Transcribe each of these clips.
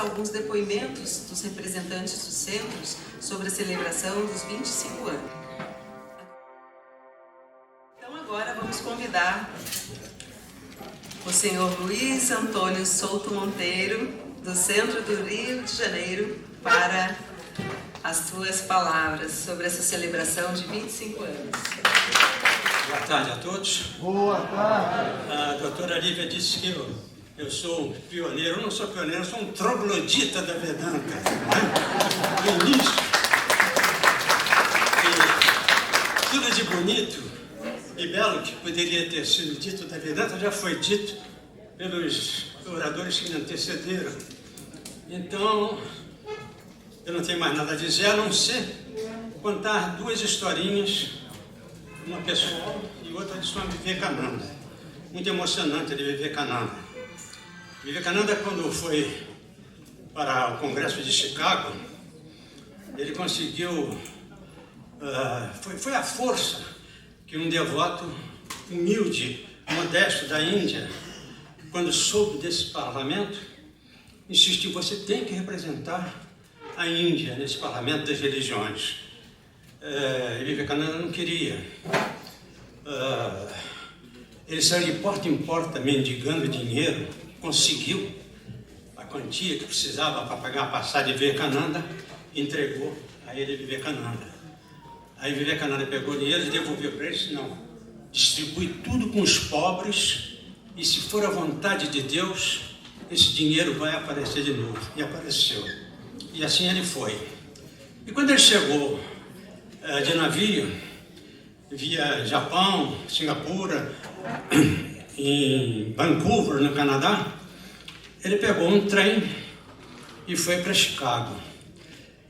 alguns depoimentos dos representantes dos centros sobre a celebração dos 25 anos. Então agora vamos convidar o senhor Luiz Antônio Souto Monteiro, do Centro do Rio de Janeiro, para as suas palavras sobre essa celebração de 25 anos. Boa tarde a todos. Boa tarde. A doutora Lívia disse que eu sou pioneiro. Eu não sou pioneiro, eu sou um troglodita da Vedanta. No início. E tudo de bonito e belo que poderia ter sido dito da Vedanta já foi dito pelos oradores que me antecederam. Então, eu não tenho mais nada a dizer, a não ser contar duas historinhas, uma pessoal e outra de Swami Vivekananda. Muito emocionante de Vivekananda. Vivekananda, quando foi para o Congresso de Chicago, ele conseguiu, foi a força que um devoto humilde, modesto da Índia, quando soube desse parlamento, insistiu: você tem que representar a Índia nesse parlamento das religiões. E Vivekananda não queria. Ele saiu de porta em porta mendigando dinheiro, conseguiu a quantia que precisava para pagar a passagem de Vivekananda, entregou a ele Vivekananda. Aí Vivekananda pegou o dinheiro e devolveu para ele e disse: não, distribui tudo com os pobres, e se for a vontade de Deus, esse dinheiro vai aparecer de novo. E apareceu. E assim ele foi. E quando ele chegou de navio, via Japão, Singapura, em Vancouver, no Canadá, ele pegou um trem e foi para Chicago.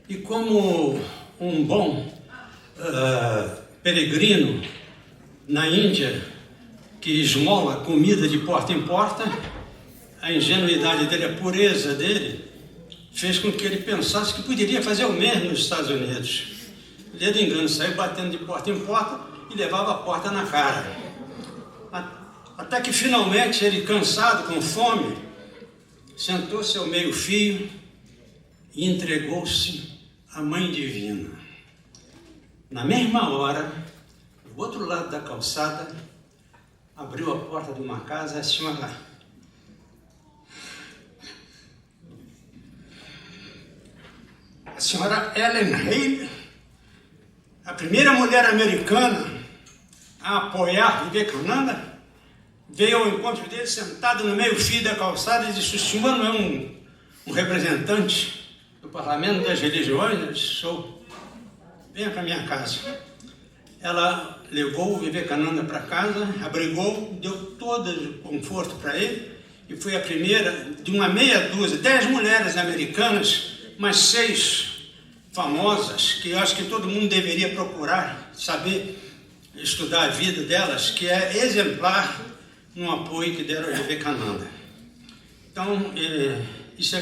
E como um bom peregrino na Índia, que esmola comida de porta em porta, a ingenuidade dele, a pureza dele, fez com que ele pensasse que poderia fazer o mesmo nos Estados Unidos. Dedo engano, saiu batendo de porta em porta e levava a porta na cara. Até que finalmente ele, cansado, com fome, sentou-se ao meio-fio e entregou-se à Mãe Divina. Na mesma hora, do outro lado da calçada, abriu a porta de uma casa, a senhora Ellen Haley, a primeira mulher americana a apoiar Vivekananda, veio ao encontro dele sentada no meio-fio da calçada e disse: o senhor não é um representante do Parlamento das Religiões? Eu disse: sou. Venha para minha casa. Ela levou o Vivekananda para casa, abrigou, deu todo o conforto para ele, e foi a primeira de uma meia dúzia, 10 mulheres americanas, mas 6 famosas, que eu acho que todo mundo deveria procurar, saber, estudar a vida delas, que é exemplar no apoio que deram ao Vivekananda. Então, isso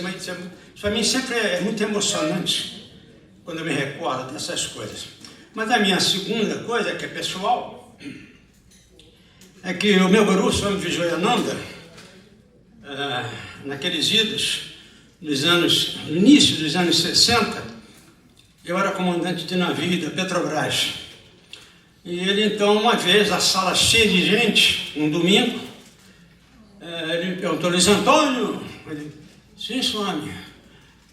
para mim sempre é muito emocionante, quando eu me recordo dessas coisas. Mas a minha segunda coisa, que é pessoal, é que o meu guru, Swami Vijayananda, naqueles idos, no início dos anos 60, eu era comandante de navio da Petrobras. E ele, então, uma vez, a sala cheia de gente, um domingo, ele me perguntou: Luiz Antônio? Ele: sim, Swami.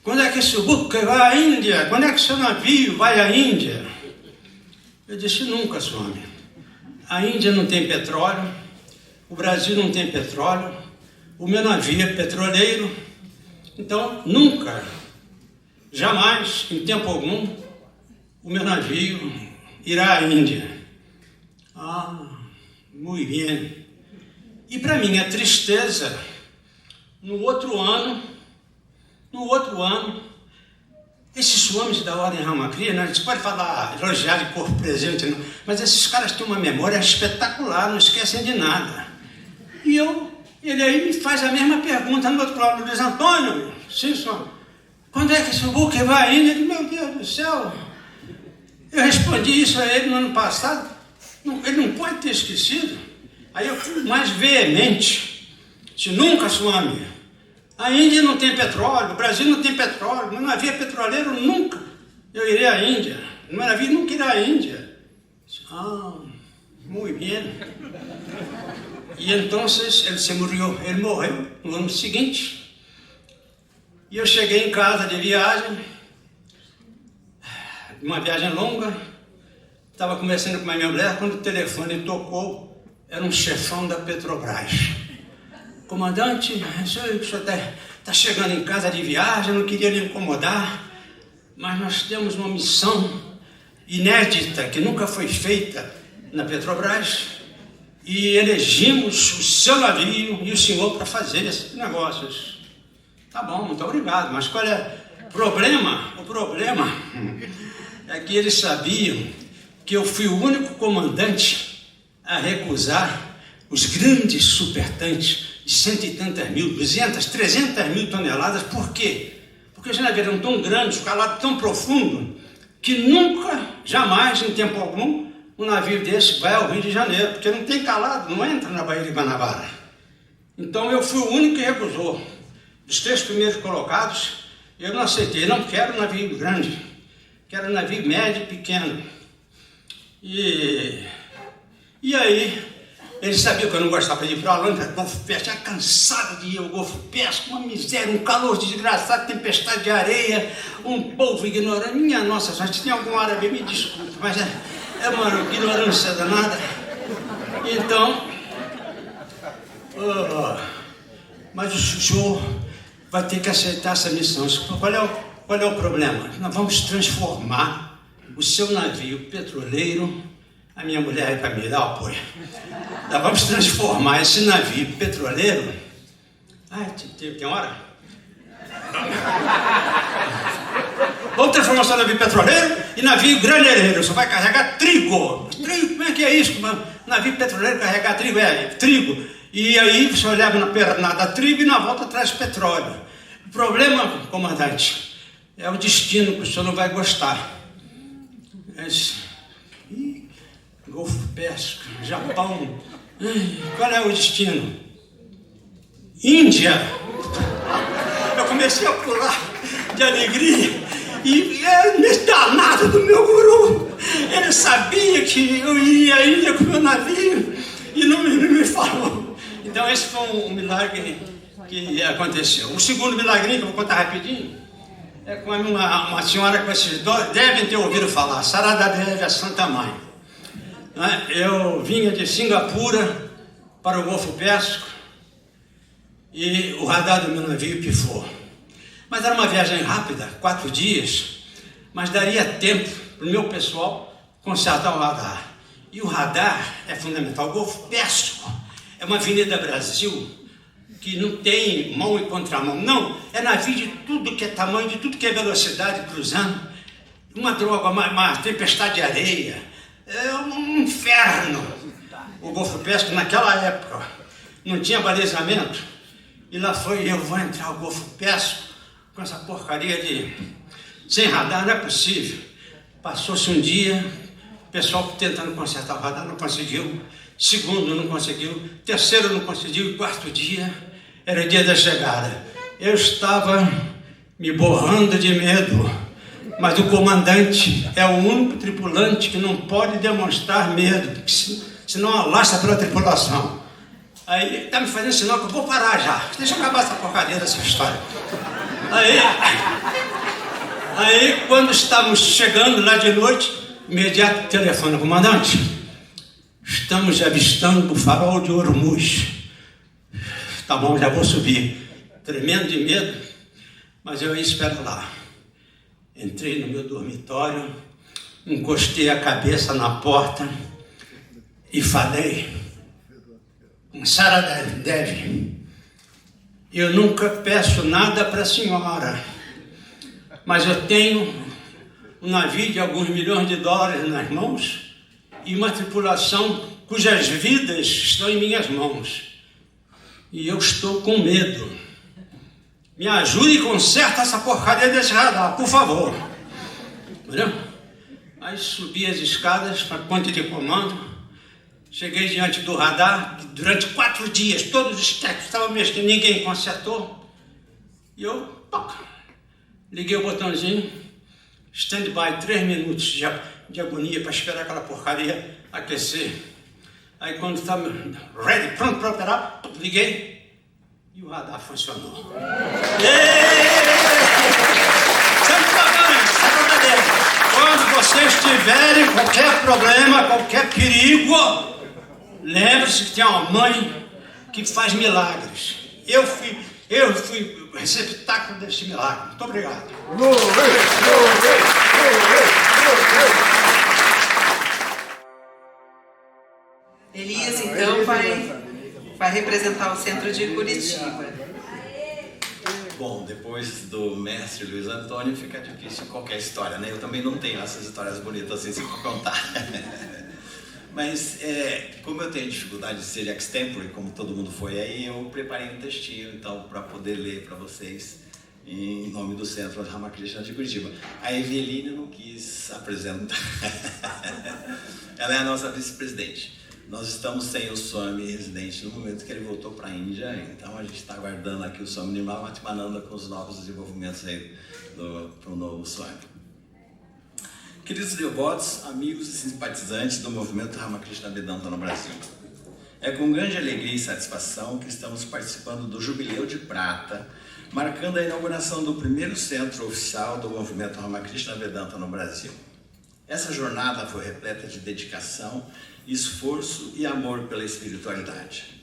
Quando é que esse buque vai à Índia? Quando é que seu navio vai à Índia? Eu disse: nunca, Swami. A Índia não tem petróleo, o Brasil não tem petróleo, o meu navio é petroleiro, então nunca, jamais, em tempo algum, o meu navio irá à Índia. Ah, muito bem. E para minha tristeza, no outro ano, esses swamis da Ordem Ramakriya, né, a gente pode falar, elogiar de corpo presente, não, mas esses caras têm uma memória espetacular, não esquecem de nada. E ele aí me faz a mesma pergunta no outro lado: Luiz Antônio, sim, senhor, quando é que esse buque vai ainda? Ele: meu Deus do céu, eu respondi isso a ele no ano passado, ele não pode ter esquecido. Aí eu fui mais veemente: se nunca, Swami, A Índia não tem petróleo, o Brasil não tem petróleo, não havia petroleiro nunca. Eu irei à Índia. No navio nunca irá à Índia. Ah, muito bem. E então ele morreu no ano seguinte. E eu cheguei em casa de viagem, uma viagem longa. Estava conversando com a minha mulher, quando o telefone tocou, era um chefão da Petrobras. Comandante, o senhor está chegando em casa de viagem, não queria lhe incomodar, mas nós temos uma missão inédita, que nunca foi feita na Petrobras, e elegimos o seu navio e o senhor para fazer esses negócios. Tá bom, muito obrigado, mas qual é o problema? O problema é que eles sabiam que eu fui o único comandante a recusar os grandes supertanques de 100 e tantas mil, 200, 300 mil toneladas. Por quê? Porque os navios eram tão grandes, o calado tão profundo, que nunca, jamais, em tempo algum, um navio desse vai ao Rio de Janeiro, porque não tem calado, não entra na Baía de Guanabara. Então eu fui o único que recusou. Dos 3 primeiros colocados, eu não aceitei, não quero navio grande, quero navio médio e pequeno. E aí, eles sabiam que eu não gostava de ir para a Holanda, Golfo Pérsico, já cansado de ir ao Golfo Pérsico, uma miséria, um calor desgraçado, tempestade de areia, um povo ignorante. Minha nossa, se tem algum árabe, me desculpe, mas é uma ignorância danada. Então, mas o senhor vai ter que aceitar essa missão. Qual é o problema? Nós vamos transformar o seu navio petroleiro. A minha mulher aí para me dar o apoio. Nós vamos transformar esse navio petroleiro. Tem hora? Vamos transformar o seu navio petroleiro em navio granelheiro. Você vai carregar trigo. Trigo, como é que é isso? Navio petroleiro carregar trigo? Trigo. E aí você leva na pernada trigo e na volta traz petróleo. O problema, comandante, é o destino que o senhor não vai gostar. Golfo Pérsico, Japão. Qual é o destino? Índia. Eu comecei a pular de alegria e nesse danado do meu guru, ele sabia que eu iria à Índia com o meu navio e não me falou. Então esse foi um milagre que aconteceu. O segundo milagrinho, que eu vou contar rapidinho, é com uma senhora que vocês devem ter ouvido falar, Sarada Devi, a Santa Mãe. Eu vinha de Singapura para o Golfo Pérsico e o radar do meu navio pifou. Mas era uma viagem rápida, 4 dias, mas daria tempo para o meu pessoal consertar o radar. E o radar é fundamental. O Golfo Pérsico é uma avenida Brasil que não tem mão e contramão. Não, é navio de tudo que é tamanho, de tudo que é velocidade cruzando. Uma droga, uma tempestade de areia. É um inferno. O Golfo Pérsico, naquela época, não tinha balizamento. E lá foi eu, vou entrar no Golfo Pérsico com essa porcaria de... sem radar, não é possível. Passou-se um dia, o pessoal tentando consertar o radar, não conseguiu. Segundo, não conseguiu. Terceiro, não conseguiu. E 4º dia, era o dia da chegada. Eu estava me borrando de medo. Mas o comandante é o único tripulante que não pode demonstrar medo, senão alastra pela tripulação. Aí está me fazendo sinal que eu vou parar já. Deixa eu acabar essa porcaria dessa história. Aí quando estamos chegando lá de noite, imediato telefone, comandante, estamos avistando o farol de Hormuz. Tá bom, já vou subir. Tremendo de medo, mas eu espero lá. Entrei no meu dormitório, encostei a cabeça na porta e falei: Sarada Devi, eu nunca peço nada para a senhora, mas eu tenho um navio de alguns milhões de dólares nas mãos e uma tripulação cujas vidas estão em minhas mãos. E eu estou com medo. Me ajude e conserta essa porcaria desse radar, por favor. Entendeu? Aí subi as escadas para a ponte de comando, cheguei diante do radar, durante 4 dias, todos os técnicos estavam mexendo, ninguém consertou. E eu, toca, liguei o botãozinho, stand-by, 3 minutos de agonia para esperar aquela porcaria aquecer. Aí quando estava ready, pronto para operar, liguei e o radar funcionou. Quando vocês tiverem qualquer problema, qualquer perigo, lembre-se que tem uma mãe que faz milagres. Eu fui receptáculo deste milagre. Muito obrigado. Elias, então, vai representar o centro de Curitiba. Bom, depois do mestre Luiz Antônio fica difícil qualquer história, né? Eu também não tenho essas histórias bonitas assim para contar. Mas, como eu tenho dificuldade de ser extempore, como todo mundo foi aí, eu preparei um textinho, então, para poder ler para vocês em nome do Centro Ramakrishna de Curitiba. A Eveline não quis apresentar. Ela é a nossa vice-presidente. Nós estamos sem o Swami residente no momento que ele voltou para a Índia, então a gente está aguardando aqui o Swami Nirmala com os novos desenvolvimentos aí para o novo Swami. Queridos devotos, amigos e simpatizantes do movimento Ramakrishna Vedanta no Brasil, é com grande alegria e satisfação que estamos participando do Jubileu de Prata, marcando a inauguração do primeiro centro oficial do movimento Ramakrishna Vedanta no Brasil. Essa jornada foi repleta de dedicação, esforço e amor pela espiritualidade.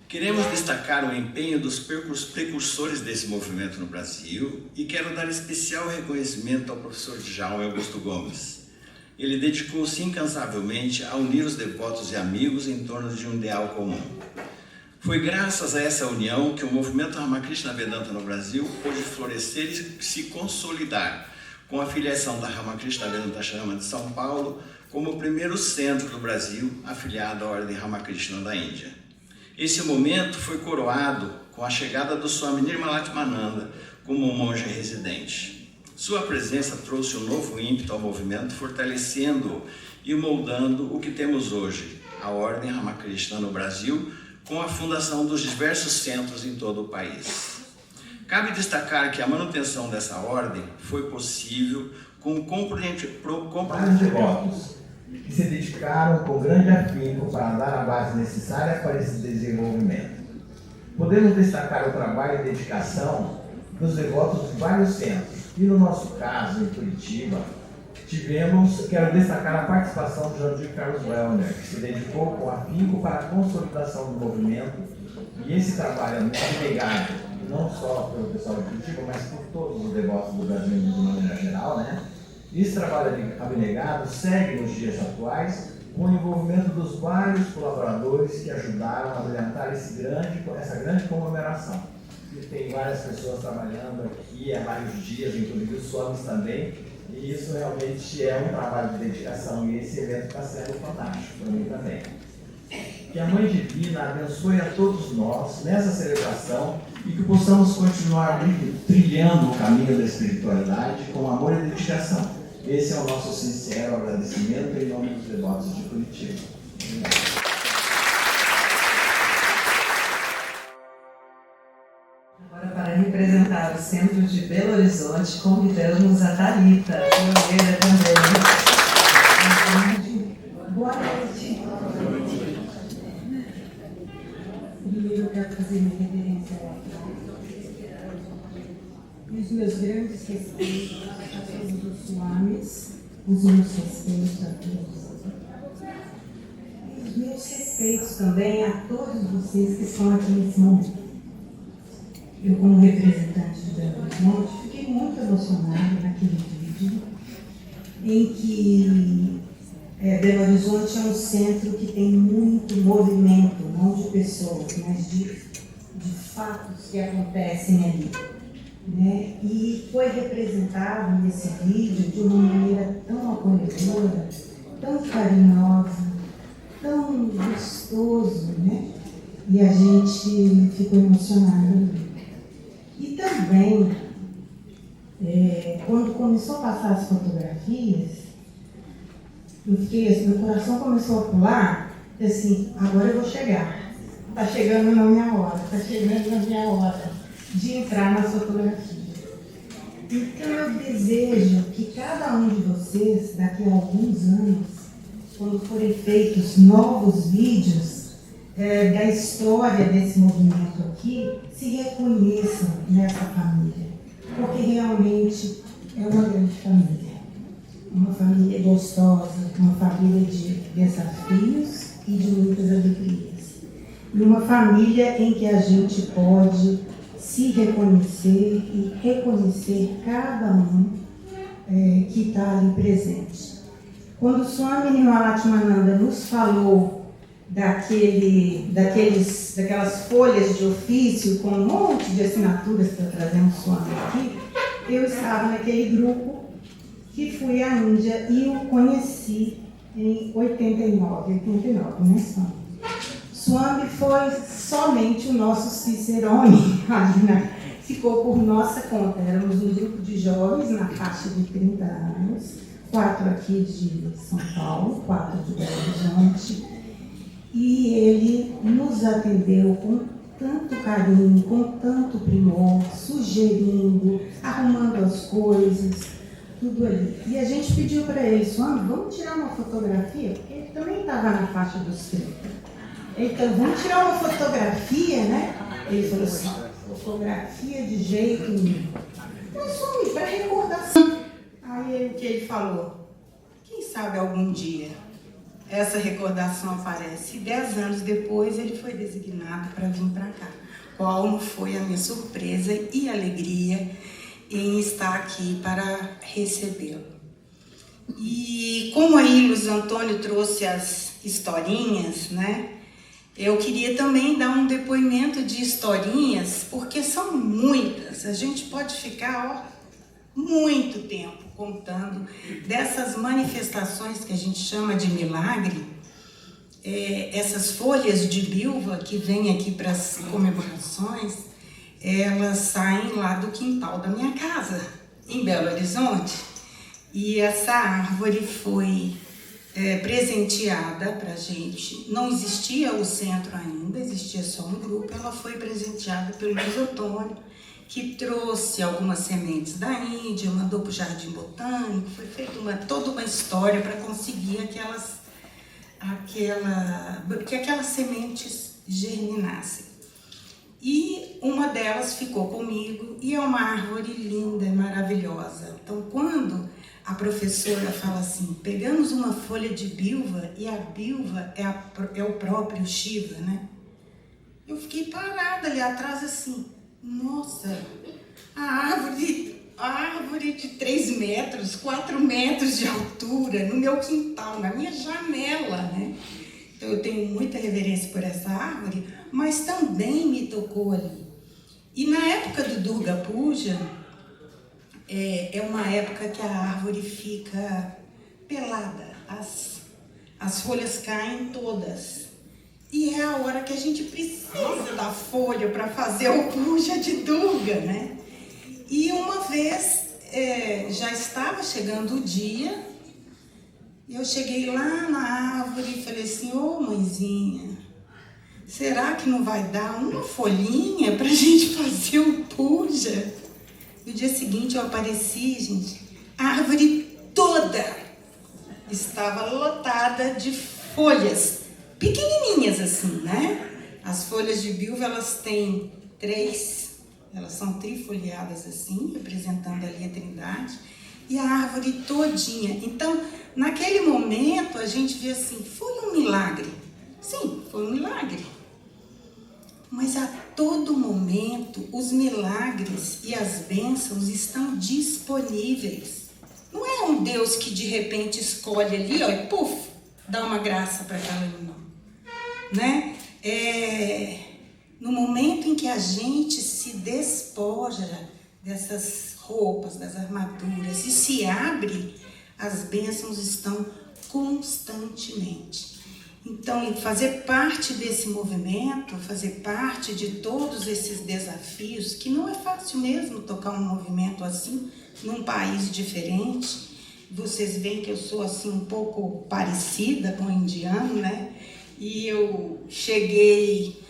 Queremos destacar o empenho dos precursores desse movimento no Brasil e quero dar especial reconhecimento ao professor Djalma Augusto Gomes. Ele dedicou-se incansavelmente a unir os devotos e amigos em torno de um ideal comum. Foi graças a essa união que o movimento Ramakrishna Vedanta no Brasil pôde florescer e se consolidar, com a filiação da Ramakrishna Vedanta Ashrama de São Paulo como o primeiro centro do Brasil afiliado à Ordem Ramakrishna da Índia. Esse momento foi coroado com a chegada do Swami Nirmalatmananda como um monge residente. Sua presença trouxe um novo ímpeto ao movimento, fortalecendo-o e moldando o que temos hoje, a Ordem Ramakrishna no Brasil, com a fundação dos diversos centros em todo o país. Cabe destacar que a manutenção dessa ordem foi possível com o vários devotos que se dedicaram com grande afinco para dar a base necessária para esse desenvolvimento. Podemos destacar o trabalho e dedicação dos devotos de vários centros. E no nosso caso, em Curitiba, quero destacar a participação de Jandir Carlos Wellner, que se dedicou com afinco para a consolidação do movimento, e esse trabalho é muito abnegado, não só pelo pessoal de Curitiba, mas por todos os devotos do Brasil de uma maneira geral, né? Esse trabalho abnegado segue nos dias atuais com o envolvimento dos vários colaboradores que ajudaram a brilhantar essa grande comemoração. E tem várias pessoas trabalhando aqui há vários dias, inclusive os Swamis também, e isso realmente é um trabalho de dedicação e esse evento está sendo fantástico para mim também. Que a Mãe Divina abençoe a todos nós nessa celebração e que possamos continuar trilhando o caminho da espiritualidade com amor e dedicação. Esse é o nosso sincero agradecimento em nome dos devotos de Curitiba. Agora, para representar o centro de Belo Horizonte, convidamos a Thalita, pioneira também. Boa noite. Primeiro eu quero fazer minha reverência e os meus grandes respeitos a todos os Swamis, os meus respeitos a todos. E os meus respeitos também a todos vocês que estão aqui nesse momento. Eu, como representante de Belo Horizonte, fiquei muito emocionada naquele vídeo em que Belo Horizonte é um centro que tem muito movimento, não de pessoas, mas de fatos que acontecem ali. Né? E foi representado nesse vídeo de uma maneira tão acolhedora, tão carinhosa, tão gostoso, né? E a gente ficou emocionado. E também, quando começou a passar as fotografias, meu coração começou a pular, e assim, agora eu vou chegar. Está chegando na minha hora, está chegando na minha hora. de entrar nas fotografias. Então eu desejo que cada um de vocês, daqui a alguns anos, quando forem feitos novos vídeos da história desse movimento aqui, se reconheçam nessa família, porque realmente é uma grande família. Uma família gostosa, uma família de desafios e de muitas alegrias. E uma família em que a gente pode se reconhecer e reconhecer cada um que está ali presente. Quando o Swami Nirmalatmananda nos falou daquelas folhas de ofício com um monte de assinaturas para trazer um Swami aqui, eu estava naquele grupo que fui à Índia e o conheci em 89, né, Swami? Swami foi somente o nosso Cicerone, ficou por nossa conta. Éramos um grupo de jovens na faixa de 30 anos, 4 aqui de São Paulo, 4 de Belo Horizonte, e ele nos atendeu com tanto carinho, com tanto primor, sugerindo, arrumando as coisas, tudo ali. E a gente pediu para ele, Swami, vamos tirar uma fotografia? Porque ele também estava na faixa dos 30. Então, vamos tirar uma fotografia, né? Ele falou assim, fotografia de jeito nenhum. Não, Swami, para recordação. Aí o que ele falou? Quem sabe algum dia essa recordação aparece. E 10 anos depois ele foi designado para vir para cá. Qual não foi a minha surpresa e alegria em estar aqui para recebê-lo. E como aí Luiz Antônio trouxe as historinhas, né? Eu queria também dar um depoimento de historinhas, porque são muitas. A gente pode ficar muito tempo contando dessas manifestações que a gente chama de milagre, essas folhas de bilva que vêm aqui para as comemorações, elas saem lá do quintal da minha casa, em Belo Horizonte. E essa árvore foi presenteada para a gente. Não existia o centro ainda, existia só um grupo. Ela foi presenteada pelo Luiz Antônio, que trouxe algumas sementes da Índia, mandou para o Jardim Botânico, foi feita toda uma história para conseguir que aquelas sementes germinassem. E uma delas ficou comigo e é uma árvore linda e maravilhosa. Então, quando a professora fala assim, pegamos uma folha de bilva e a bilva é o próprio Shiva, né? Eu fiquei parada ali atrás assim, nossa, a árvore de 3 metros, 4 metros de altura, no meu quintal, na minha janela, né? Então eu tenho muita reverência por essa árvore, mas também me tocou ali. E na época do Durga Puja, é uma época que a árvore fica pelada, as folhas caem todas. E é a hora que a gente precisa da folha para fazer o puja de Durga, né? E uma vez, já estava chegando o dia, eu cheguei lá na árvore e falei assim, ô mãezinha, será que não vai dar uma folhinha para a gente fazer o puja? No dia seguinte eu apareci, gente, a árvore toda estava lotada de folhas, pequenininhas assim, né? As folhas de bilva, elas têm 3, elas são trifoliadas assim, representando ali a Trindade, e a árvore todinha. Então, naquele momento, a gente vê assim, foi um milagre. Sim, foi um milagre. Mas a todo momento, os milagres e as bênçãos estão disponíveis. Não é um Deus que de repente escolhe ali, ó, e puf, dá uma graça para aquela não. Né? No momento em que a gente se despoja dessas roupas, das armaduras e se abre, as bênçãos estão constantemente. Então, fazer parte desse movimento, fazer parte de todos esses desafios, que não é fácil mesmo tocar um movimento assim, num país diferente. Vocês veem que eu sou assim um pouco parecida com o indiano, né? E eu cheguei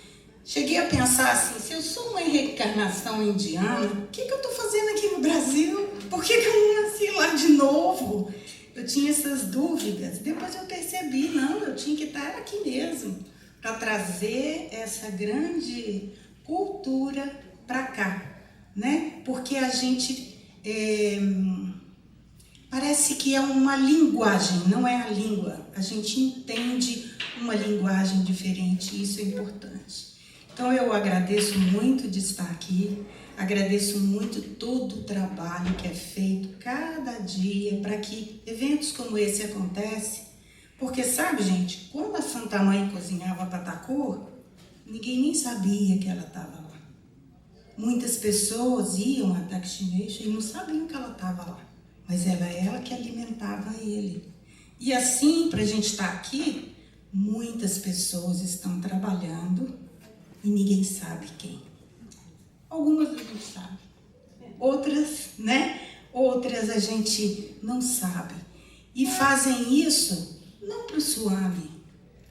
cheguei a pensar assim, se eu sou uma reencarnação indiana, o que eu estou fazendo aqui no Brasil? Por que eu não nasci lá de novo? Eu tinha essas dúvidas. Depois eu percebi, não, eu tinha que estar aqui mesmo, para trazer essa grande cultura para cá, né? Porque a gente parece que é uma linguagem, não é a língua. A gente entende uma linguagem diferente, isso é importante. Então eu agradeço muito de estar aqui, agradeço muito todo o trabalho que é feito cada dia para que eventos como esse aconteçam. Porque sabe, gente, quando a Santa Mãe cozinhava patacô, ninguém nem sabia que ela estava lá. Muitas pessoas iam a Dakshinesha e não sabiam que ela estava lá. Mas era ela que alimentava ele. E assim, para a gente estar aqui, muitas pessoas estão trabalhando e ninguém sabe quem. Algumas a gente sabe. Outras, né? Outras a gente não sabe. E fazem isso não para o Swami,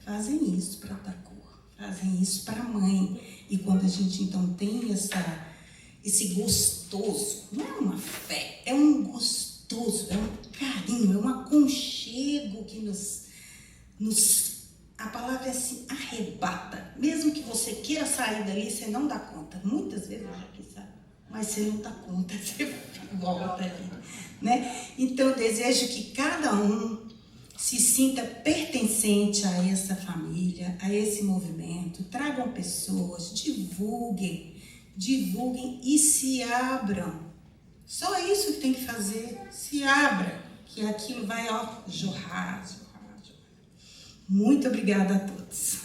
fazem isso para Thakur, fazem isso para a mãe. E quando a gente então tem esse gostoso, não é uma fé, é um gostoso, é um carinho, é um aconchego que a palavra é assim, arrebata. Mesmo que você queira sair dali, você não dá conta. Muitas vezes eu já quis sair, mas você não dá conta, você volta ali, né? Então eu desejo que cada um se sinta pertencente a essa família, a esse movimento, tragam pessoas, divulguem e se abram. Só isso que tem que fazer, se abra, que aquilo vai jorrar. Muito obrigada a todos.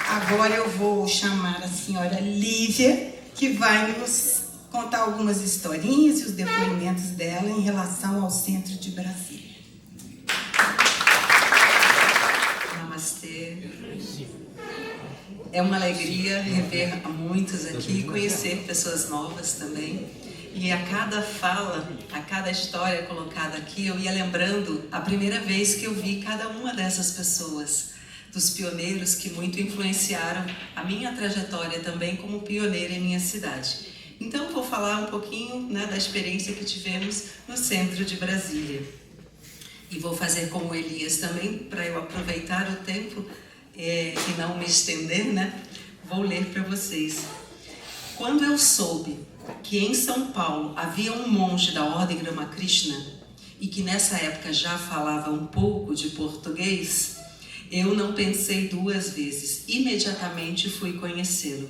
Agora eu vou chamar a senhora Lívia, que vai nos contar algumas historinhas e os depoimentos dela em relação ao centro de Brasília. Namastê. É uma alegria rever muitos aqui e conhecer pessoas novas também. E a cada fala, a cada história colocada aqui, eu ia lembrando a primeira vez que eu vi cada uma dessas pessoas, dos pioneiros que muito influenciaram a minha trajetória também como pioneira em minha cidade. Então vou falar um pouquinho, né, da experiência que tivemos no centro de Brasília. E vou fazer como Elias também, para eu aproveitar o tempo e não me estender, né? Vou ler para vocês. Quando eu soube que em São Paulo havia um monge da Ordem Ramakrishna e que nessa época já falava um pouco de português, eu não pensei duas vezes, imediatamente fui conhecê-lo.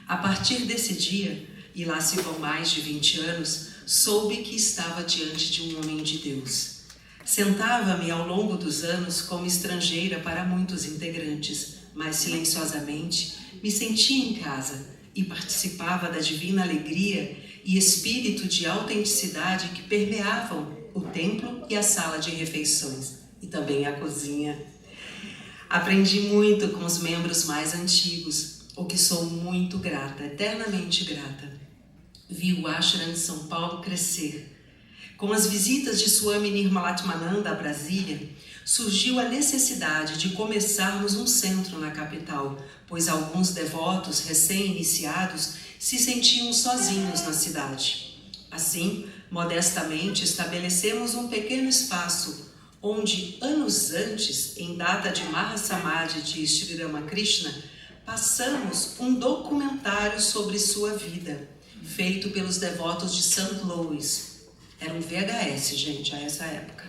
A partir desse dia, e lá se vão mais de 20 anos, soube que estava diante de um homem de Deus. Sentava-me ao longo dos anos como estrangeira para muitos integrantes, mas silenciosamente me sentia em casa e participava da divina alegria e espírito de autenticidade que permeavam o templo e a sala de refeições, e também a cozinha. Aprendi muito com os membros mais antigos, o que sou muito grata, eternamente grata. Vi o ashram de São Paulo crescer. Com as visitas de Swami Nirmalatmananda a Brasília, surgiu a necessidade de começarmos um centro na capital, pois alguns devotos recém-iniciados se sentiam sozinhos na cidade. Assim, modestamente, estabelecemos um pequeno espaço onde, anos antes, em data de Mahasamadhi de Sri Ramakrishna, passamos um documentário sobre sua vida, feito pelos devotos de St. Louis. Era um VHS, gente, a essa época.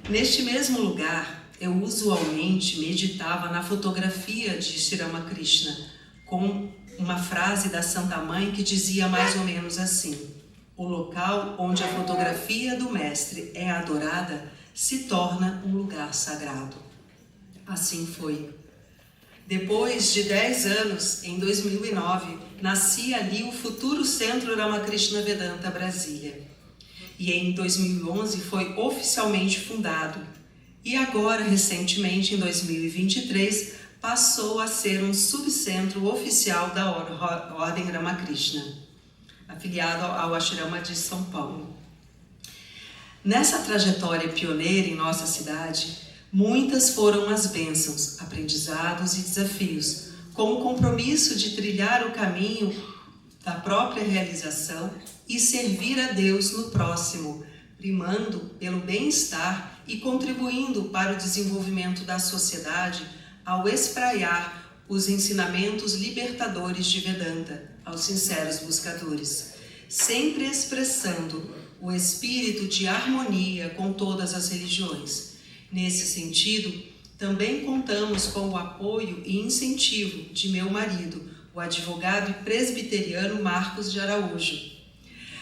Neste mesmo lugar, eu usualmente meditava na fotografia de Sri Ramakrishna, com uma frase da Santa Mãe que dizia mais ou menos assim: o local onde a fotografia do mestre é adorada se torna um lugar sagrado. Assim foi. Depois de 10 anos, em 2009, nascia ali o futuro Centro Ramakrishna Vedanta Brasília. E em 2011 foi oficialmente fundado. E agora, recentemente, em 2023, passou a ser um subcentro oficial da Ordem Ramakrishna, afiliado ao Ashrama de São Paulo. Nessa trajetória pioneira em nossa cidade, muitas foram as bênçãos, aprendizados e desafios, com o compromisso de trilhar o caminho da própria realização e servir a Deus no próximo, primando pelo bem-estar e contribuindo para o desenvolvimento da sociedade ao espraiar os ensinamentos libertadores de Vedanta aos sinceros buscadores, sempre expressando o espírito de harmonia com todas as religiões. Nesse sentido, também contamos com o apoio e incentivo de meu marido, o advogado e presbiteriano Marcos de Araújo,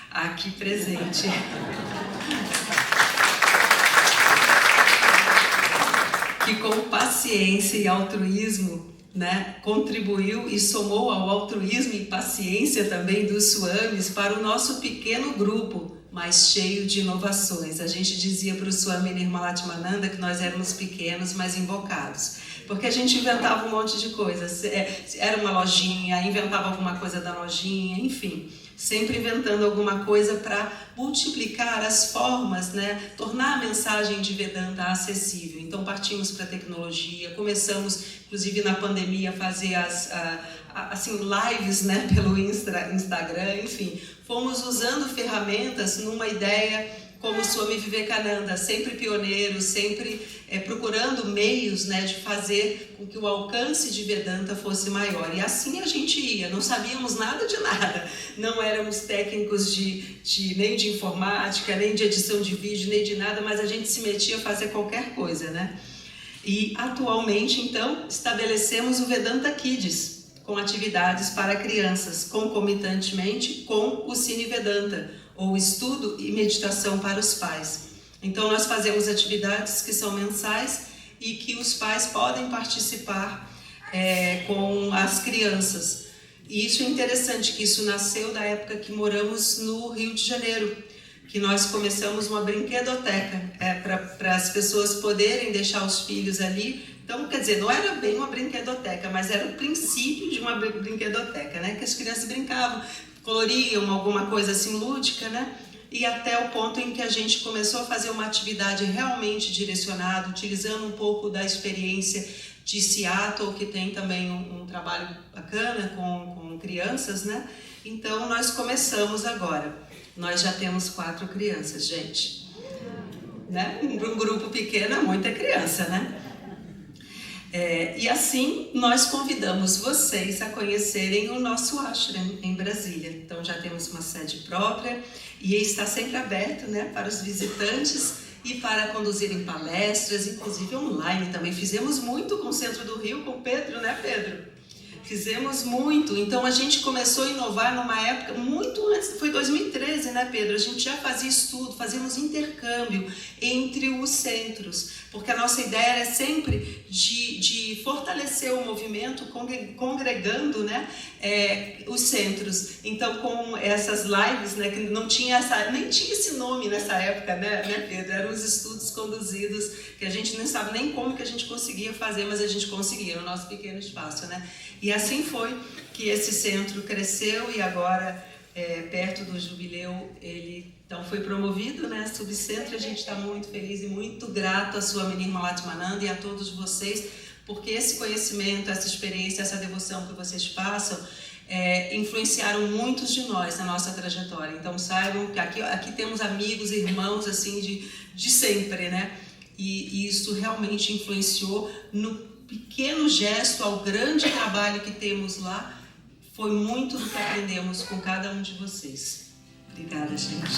aqui presente. Que com paciência e altruísmo, contribuiu e somou ao altruísmo e paciência também dos Swamis para o nosso pequeno grupo, mas cheio de inovações. A gente dizia para o Swami Nirmalatmananda que nós éramos pequenos, mas invocados, porque a gente inventava um monte de coisas. Era uma lojinha, inventava alguma coisa da lojinha, enfim, sempre inventando alguma coisa para multiplicar as formas, tornar a mensagem de Vedanta acessível. Então partimos para a tecnologia, começamos, inclusive na pandemia, a fazer as lives pelo Instagram, enfim, fomos usando ferramentas numa ideia como Swami Vivekananda, sempre pioneiro, sempre procurando meios de fazer com que o alcance de Vedanta fosse maior. E assim a gente ia, não sabíamos nada de nada, não éramos técnicos nem de informática, nem de edição de vídeo, nem de nada, mas a gente se metia a fazer qualquer coisa, E atualmente, então, estabelecemos o Vedanta Kids, com atividades para crianças, concomitantemente com o Cine Vedanta, ou estudo e meditação para os pais. Então nós fazemos atividades que são mensais e que os pais podem participar com as crianças. E isso é interessante, que isso nasceu da época que moramos no Rio de Janeiro, que nós começamos uma brinquedoteca para as pessoas poderem deixar os filhos ali. Então, quer dizer, não era bem uma brinquedoteca, mas era o princípio de uma brinquedoteca, que as crianças brincavam, coloriam alguma coisa assim lúdica, e até o ponto em que a gente começou a fazer uma atividade realmente direcionada, utilizando um pouco da experiência de Seattle, que tem também um trabalho bacana com crianças, Então, nós começamos agora. Nós já temos 4 crianças, gente. Um grupo pequeno é muita criança, E assim, nós convidamos vocês a conhecerem o nosso ashram em Brasília. Então, já temos uma sede própria e está sempre aberto para os visitantes e para conduzirem palestras, inclusive online também. Fizemos muito com o Centro do Rio, com o Pedro, Pedro? Fizemos muito. Então, a gente começou a inovar numa época muito antes, foi 2013, Pedro? A gente já fazia estudo, fazíamos intercâmbio entre os centros, porque a nossa ideia era sempre de fortalecer o movimento, congregando os centros. Então, com essas lives, que não tinha nem tinha esse nome nessa época, Pedro? Eram os estudos conduzidos, que a gente não sabe nem como que a gente conseguia fazer, mas a gente conseguia no nosso pequeno espaço, E assim foi que esse centro cresceu e agora, perto do jubileu, ele então foi promovido, subcentro. A gente está muito feliz e muito grato a Swami Nirmalatmananda e a todos vocês, porque esse conhecimento, essa experiência, essa devoção que vocês passam, influenciaram muitos de nós na nossa trajetória. Então saibam que aqui temos amigos, irmãos assim de sempre, E isso realmente influenciou no pequeno gesto ao grande trabalho que temos lá. Foi muito do que aprendemos com cada um de vocês. Obrigada, gente.